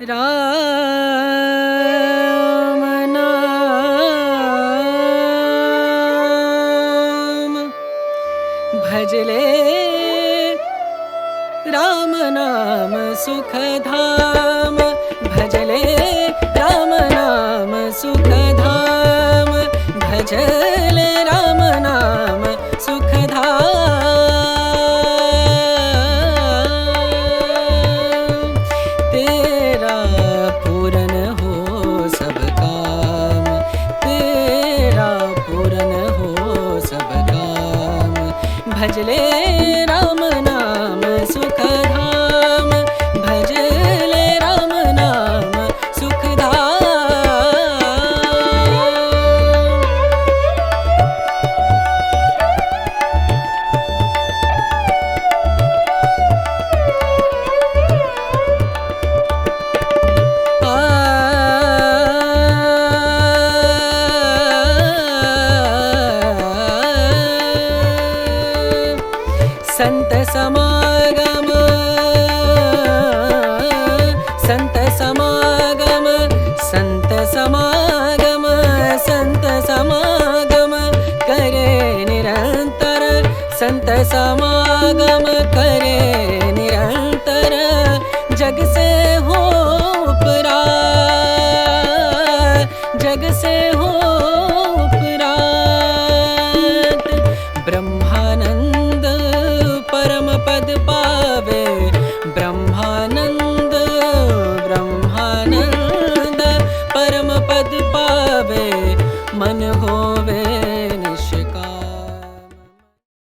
राम नाम भजले राम नाम सुखधाम भजले राम नाम सुखधाम भजले राम नाम सुखधाम तेरा पूरन हो सब काम तेरा पूरन हो सब काम भजले राम नाम सुखधाम भजले राम नाम संत समागम संत समागम संत समागम संत समागम करे निरंतर संत समागम करे